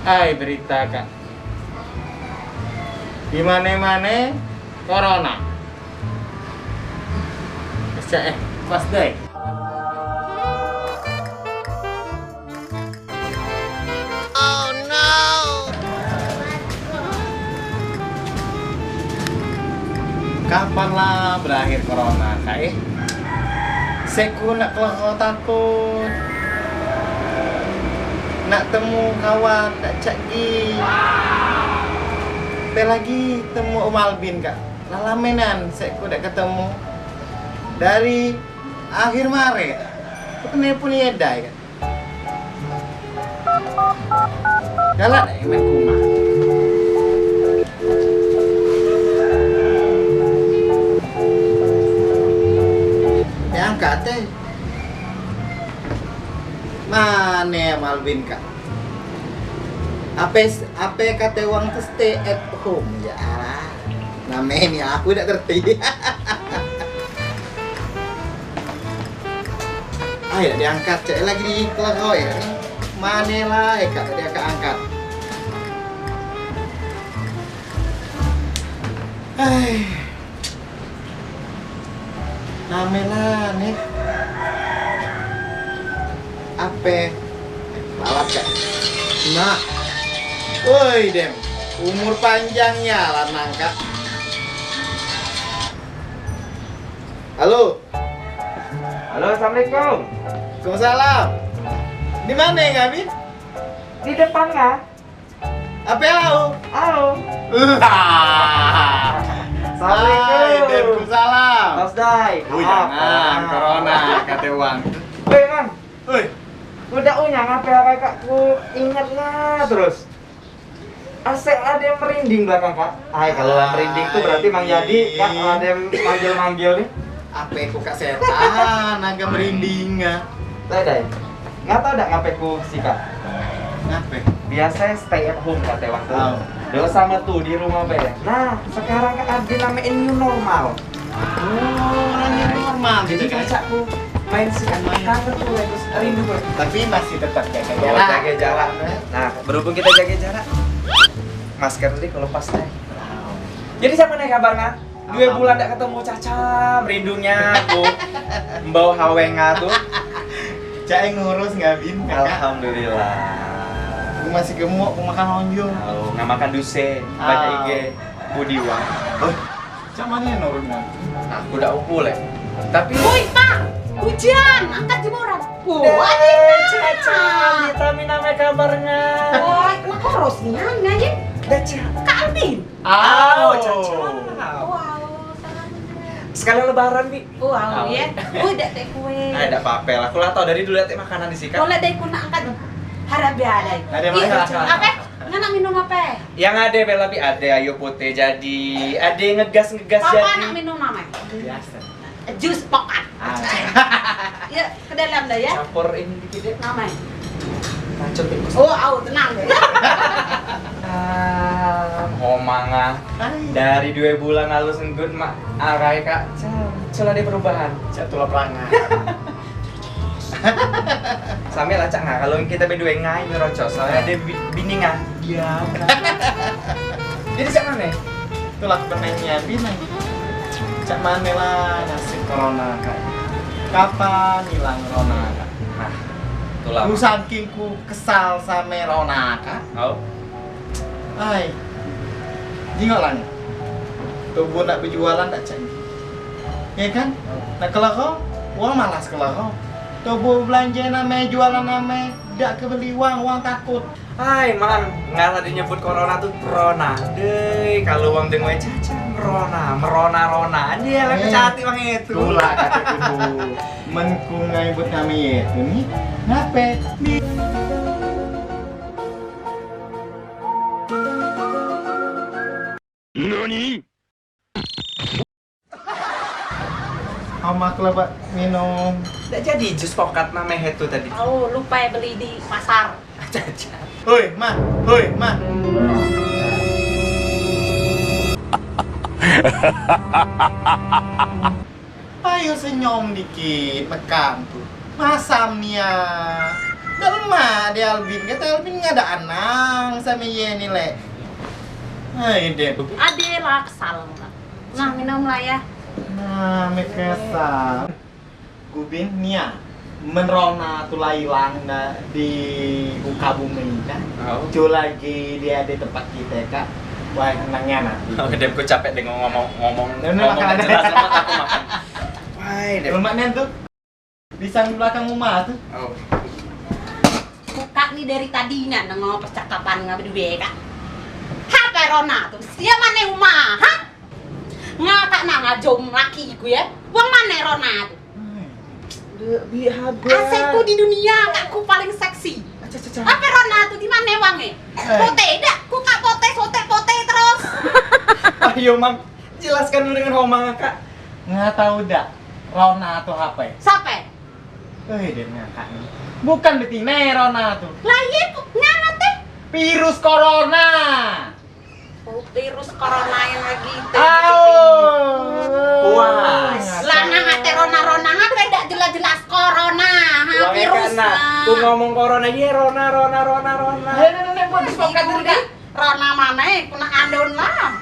Hai berita kak, di mana corona. Pas deh. Oh no! Kapan lah berakhir corona kak? Seku nak keluar takut. Nak temu kawan, nak cagi. Lagi temu Om Albin kak. Lalamenan seku nak ketemu. Dari akhir Maret. Aku punya edai kak. Galak main kumah. Diangkat teh. Mana Malvin kak? Apa kata uang tuh stay at home ya? Namanya aku tidak ngerti. Ayo diangkat cek lagi di kelompok ya. Mana lah kak dia keangkat. Namanya nih. Apa? Balap kak. Nah. Woi dem, umur panjangnya lanang kak. Halo. Halo, assalamualaikum. Waalaikumsalam. Di mana ya Gabin? Di depan nggak? Apa halo? Halo. Assalamualaikum. Waalaikumsalam. Mas Dai. Jangan corona kata uang. Woi man, Woi. udah unyang apa kakakku ingatnya terus. Asik ada yang merinding belakang kak. Kalau yang merinding tuh berarti Mang Yadi kak ada yang manggil-manggil nih. Apa aku kak setan agak merinding ya. Dai. Nggak tahu dak ngapain ku sih kak. Ngapain? Biasanya stay at home kata waktu. Oh. Dulu sama tuh di rumah be. Nah sekarang kak ada namanya new normal. Orangnya normal Jadi gitu kan. kacakku main sih kan kangen tuh terus rindu gue. Tapi masih tetap jaga Oh, jarak. jaga jarak. Nah, berhubung kita jaga jarak, masker tadi kalau pas nih. Jadi siapa nih kabarnya? 2 bulan gak ketemu Caca, merindunya aku. Membawa hawenga tuh. Cak ngurus nggak Bin? Kakak. Alhamdulillah. Aku masih gemuk, aku makan lonjong. Oh, nggak makan duse, banyak IG, budiwa. Oh, cak mana yang nurunnya? Aku udah upul ya. Tapi Woi pak, hujan, angkat jemuran. Caca, vitamin apa kabarnya? Woi, kenapa rosnya nanya? Caca. Kak Albin. Caca. Wow, salam. Sekalian lebaran, Bi. Wow, ya. Udah deh kue. Ada papel. Aku lah tau dari dulu lihat makanan di sini. Boleh deh ku nak angkat. Harap ada. Ada mana? Apa? Ngana minum apa? Yang ada Bella Bi ada ayo putih jadi ada yang ngegas Papa jadi. nak minum apa? Biasa. Jus pokat. Ya, ke dalam dah ya. Campur ini dikit deh. Namanya. Racun tikus. Oh, tenang deh. Homanga dari 2 bulan lalu senggut mak arai kak. Cula ada perubahan. Cak tulap perangan. Sambil acak nggak kalau kita berdua ngai ngerocos soalnya ada biningan. Iya. Jadi siapa nih? Itulah penanya Binang. Cak mana lah nasib corona kak? Kapan hilang corona kak? Nah, itulah. Ku saking ku kesal sama corona kak. Oh. Hai. Jingok lah. Tubuh nak berjualan tak cak. Ya kan? Nak kelakau, uang malas kelakau. Tubuh belanja namanya jualan namanya, tidak kebeli uang takut. Hai man, nggak tadi nyebut corona tuh corona deh. Kalau uang dengoy caca merona dia lagi cantik bang itu. Itulah kataku menkungai buat kami itu nih. Ngapain? NANI?! Sama kelabak minum. Nggak jadi jus pokat namanya itu tadi. Oh, lupa ya beli di pasar. Caca. Hoi, mah. Ayo senyum dikit, mekan tuh. Masam nih ya. Lemah dia Alvin. Kata Alvin nggak ada anang sama ye ni le. Hai deh. Ade laksal. Nah, minum lah ya. Nah, mekesa. Gubin nia. Menrona tulai lang na di muka bumi kan. Oh. Cu lagi dia di tempat kita kak. Wah, nangnya nanti. Oh, Dep, gue capek deh ngomong makan jelas lemak aku makan. Wah, Dep. Lemaknya tuh pisang di belakang rumah tuh. Oh. Buka nih dari tadinya nengok percakapan nggak berdua kak. Apa Rona tuh? Dia mana rumah? Hah? Ngakak nak ngajom laki gue ya? Wang mana Rona tuh? Asetku di dunia, kakku paling seksi. Apa Rona tuh di mana wange? Pote dak, ku kak pote pote terus. Ayo, Mam. Jelaskan dulu dengan ngomong, Kak. Nggak tahu dah. Rona tuh apa ya? Siapa? Dia ngakak nih. Bukan betina Rona tuh. Lah iya, ngana teh? Virus corona. Oh, virus corona yang lagi Puas. lah nah ate Rona apa dak jelas-jelas corona, ha virus. Aku ngomong corona dia Rona. Nenek buat Bukan Rona mana? Kuna andon lah.